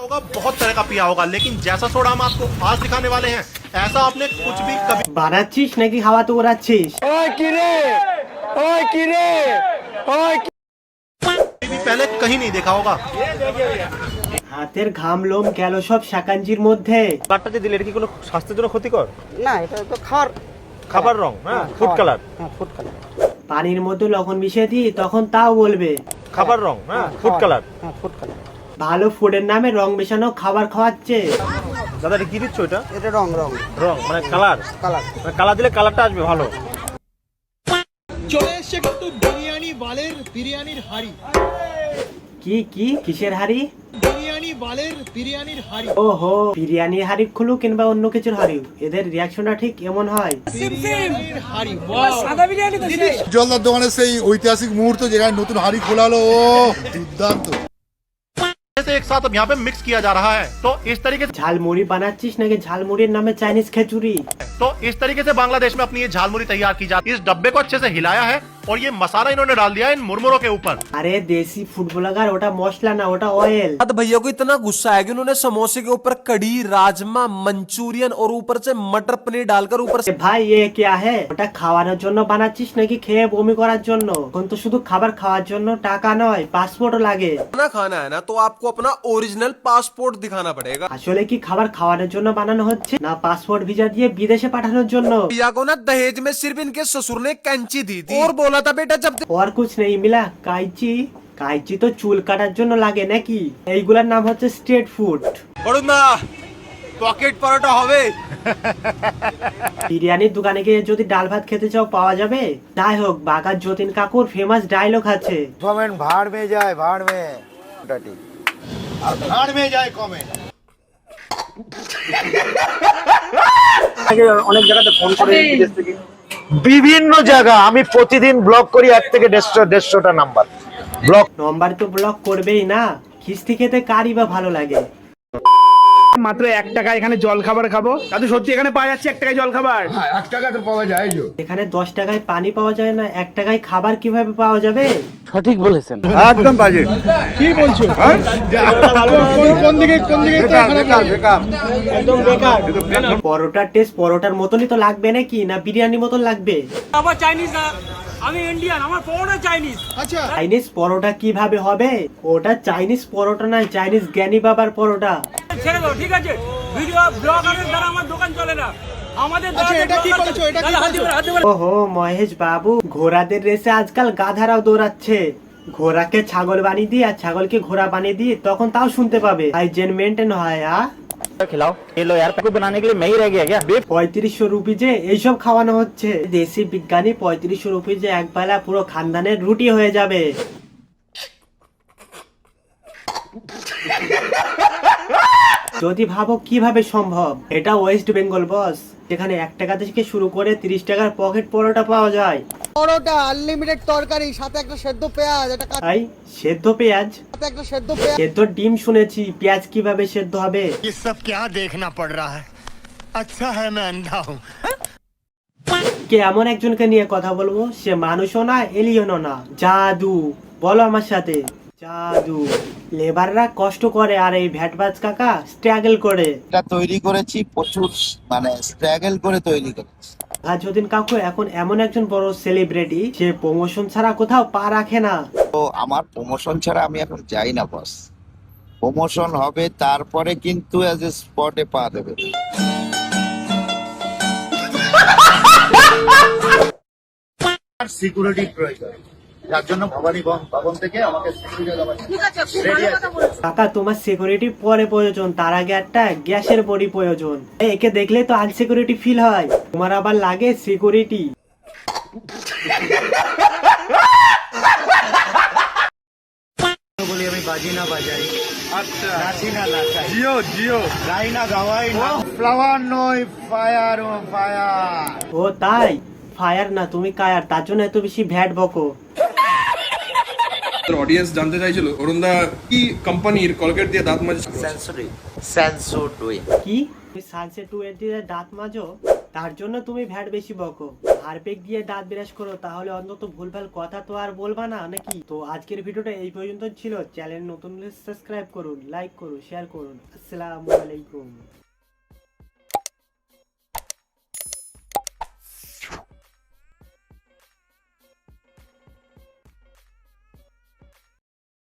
होगा, बहुत तरह का पिया होगा, लेकिन जैसा सोडा हम आपको आज दिखाने वाले हैं, ऐसा आपने कुछ भी कभी বানাচ্ছিস নাকি হাওয়াতে ওড়াচ্ছিস? भी पहले कहीं नहीं देखा होगा। হাতের ঘাম লোম গেল সব শাকাঞ্জির মধ্যে। কালারটা যে দিলে এটা কি কোনো স্বাস্থ্যের জন্য ক্ষতিকর? না, এটা তো খাওয়ার খাবার রং, হ্যাঁ, ফুড কালার। হ্যাঁ, ফুড কালার। পানির মধ্যে লবণ মিশিয়ে দিই তখন তাও বলবে খাবার রং, হ্যাঁ, ফুড কালার। হ্যাঁ, ফুড কালার। ভালো ফুডের নামে রং মেশানো খাবার খাওয়াচ্ছে। দাদা এটা কি দিচ্ছ এটা? এটা রং রং রং মানে কালার। কালার। মানে কালার দিলে কালারটা আসবে ভালো। চলে এসছে কিন্তু বিরিয়ানি বালের বিরিয়ানির হাড়ি, কি কি কিসের হাড়ি? বিরিয়ানি বালের বিরিয়ানির হাড়ি। ওহো, বিরিয়ানির হাড়ি খুলু কিংবা অন্য কিছুর হাড়ি, এদের রিয়াকশনটা ঠিক এমন হয়। বিরিয়ানির হাড়ি, ওয়াও। জলদার দোকানের সেই ঐতিহাসিক মুহূর্ত যেখানে নতুন হাড়ি খোলা হলো, ও দুর্দান্ত। से एक साथ अब यहाँ पे मिक्स किया जा रहा है, तो इस तरीके से ঝালমুড়ি বানাচ্ছিস নাকি ঝালমুড়ির নামে চাইনিজ খিচুড়ি? बांग्लादेश में अपनी ये झालमुड़ी तैयार की जाती है। इस डब्बे को अच्छे से हिलाया है और ये मसाला इन्होंने डाल दिया है इन मुरमुरों के ऊपर। আরে দেশি ফুড ব্লগার, ওটা মশলা না, ওটা অয়েল। भैया को इतना गुस्सा है कि उन्होंने समोसे के ऊपर कड़ी, राजमा, मंचूरियन और ऊपर से मटर पनीर डालकर ऊपर से। ভাই এ क्या है? ওটা খাওয়ানোর জন্য বানাচ্ছিস নাকি খেয়ে বমি করার জন্য? কোন তো শুধু খাবার খাওয়ার জন্য টাকা নয়, পাসপোর্টও লাগে। खाना है ना तो आपको अपना ओरिजिनल पासपोर्ट दिखाना पड़ेगा। আসলে কি খাবার খাওয়ানোর জন্য বানানো হচ্ছে না পাসপোর্ট ভিসা দিয়ে বিদেশে পাঠানোর জন্য? भैया को ना दहेज में सिर्फ इनके ससुर ने कैंची दी थी और बोला था बेटा जब और कुछ नहीं मिला। কাইচি? কাইচি তো চুল কাটার জন্য লাগে নাকি? এইগুলার নাম হচ্ছে স্ট্রিট ফুড। পকেট পরোটা হবে। বিরিয়ানির দোকানে গিয়ে যদি ডাল ভাত খেতে চাও পাওয়া যাবে। যাই হোক, বাগার যতীন কাকুর ফেমাস ডায়লগ আছে, কমেন্ট ভাড় মে যায়, ভাড় মে। ওটা ঠিক। আর ভাড় মে যায় কমেন্ট। অনেক জায়গাতে ফোন করে বিদেশ থেকে বিভিন্ন জায়গা আমি প্রতিদিন ব্লক করি 1 থেকে 150টা নাম্বার ব্লক। নম্বর তো ব্লক করবেই না, খিস্তি খেতে কারই বা ভালো লাগে। মাত্র 1 টাকা এখানে জল খাবার খাবো। দাদু সত্যি এখানে পাওয়া যাচ্ছে 1 টাকায় জল খাবার? হ্যাঁ, 1 টাকা তো পাওয়া যায়। এখানে 10 টাকায় পানি পাওয়া যায় না, 1 টাকায় খাবার কিভাবে পাওয়া যাবে? একদম বাজে। কি বলছো? কোন দিকে একদম বেকার। পরোটার টেস্ট পরোটার মতনই তো লাগবে নাকি, না বিরিয়ানির মতন লাগবে? আমার চাইনিজ না, আমি ইন্ডিয়ান, আমার পরোটা চাইনিজ। अच्छा, চাইনিজ পরোটা কিভাবে হবে? ওটা চাইনিজ পরোটা নয়, চাইনিজ জ্ঞানী বাবার পরোটা। ছেড়ে দাও, ঠিক আছে? ভিডিও ব্লগারের দ্বারা আমার দোকান চলে না। আমাদের এটা কি করেছো? এটা কি করেছো? ওহো মহেশ বাবু, ঘোড়াদের রেসে আজকাল গাধারাও দৌড়াচ্ছে। ঘোড়াকে ছাগল বানিয়ে দিই আর ছাগলকে ঘোড়া বানিয়ে দিই, তখন তাও শুনতে পাবে। হাইজেন মেনটেন হয়। खिलाओ। ये लो यार, को बनाने के लिए मैं ही रह गया क्या? 3500 রুপি যে এইসব খাওয়ানো হচ্ছে। দেশি বিজ্ঞানী 3500 রুপি যে একবেলা পুরো খানদানের রুটি হয়ে যাবে। যদি ভাবো কিভাবে সম্ভব, এটা ওয়েস্ট বেঙ্গল বস, যেখানে 1 টাকা থেকে শুরু করে 30 টাকার পকেট পরোটা পাওয়া যায়। পরোটা আনলিমিটেড তরকারি, সাথে একটা সেদ্ধ পেঁয়াজ, এটা তাই সেদ্ধ পেঁয়াজ, সাথে একটা সেদ্ধ পেঁয়াজ। সেদ্ধ ডিম শুনেছি, পেঁয়াজ কিভাবে সেদ্ধ হবে? ये सब क्या देखना पड़ रहा है? अच्छा है मैं अंधा हूँ। কে এমন একজনকে নিয়ে কথা বলবো, সে মানুষও না এলিয়েনও না, জাদু। বলো আমার সাথে, জাদু। লেবাররা কষ্ট করে আর এই ভ্যাটবাজ কাকা স্ট্রাগল করে। এটা তৈরি করেছি প্রচুর, মানে স্ট্রাগল করে তৈরি করেছি। আর যতীন কাকু এখন এমন একজন বড় সেলিব্রিটি, সে প্রমোশন ছাড়া কোথাও পা রাখে না। তো আমার প্রমোশন ছাড়া আমি এখন যাই না বস। প্রমোশন হবে তারপরে কিন্তু এজ এ স্পটে পা দেবে। সিকিউরিটি প্রয়োজন, যার জন্য ভবানী ভবন থেকে আমাকে সিকিউরিটি দেওয়া রেডি আছে। কাকা তোমার সিকিউরিটি পরে প্রয়োজন, তার আগে একটা গ্যাসের বডি প্রয়োজন। একে দেখলে তো আনসিকিউরিটি ফিল হয়, তোমার আবার লাগে সিকিউরিটি। বলি আমি বাজি না বাজাই, আচ্ছা নাচি না নাচাই, জিও জিও গাই না গাওয়াই না, ফ্লাওয়ার নয় ফায়ার ও ফায়ার। ও তাই? ফায়ার না তুমি কায়ার, তার জন্য এত বেশি ভ্যাট বকো। অডিয়েন্স জানতে চাইছিল অরুণদা কি কোম্পানির কলগেট দিয়ে দাঁত মাজে? সেন্সোডুই। কি তুমি সানসেট 2 দিয়ে দাঁত মাজো? তার জন্য তুমি ভ্যাট বেশি বকো। হারপিক দিয়ে দাঁত বিরাজ করো, তাহলে অন্তত ভুলভাল কথা তো আর বলবা না নাকি? তো আজকের ভিডিওটা এই পর্যন্ত ছিল। চ্যানেল নতুন হলে সাবস্ক্রাইব করুন, লাইক করুন, শেয়ার করুন। আসসালামু আলাইকুম।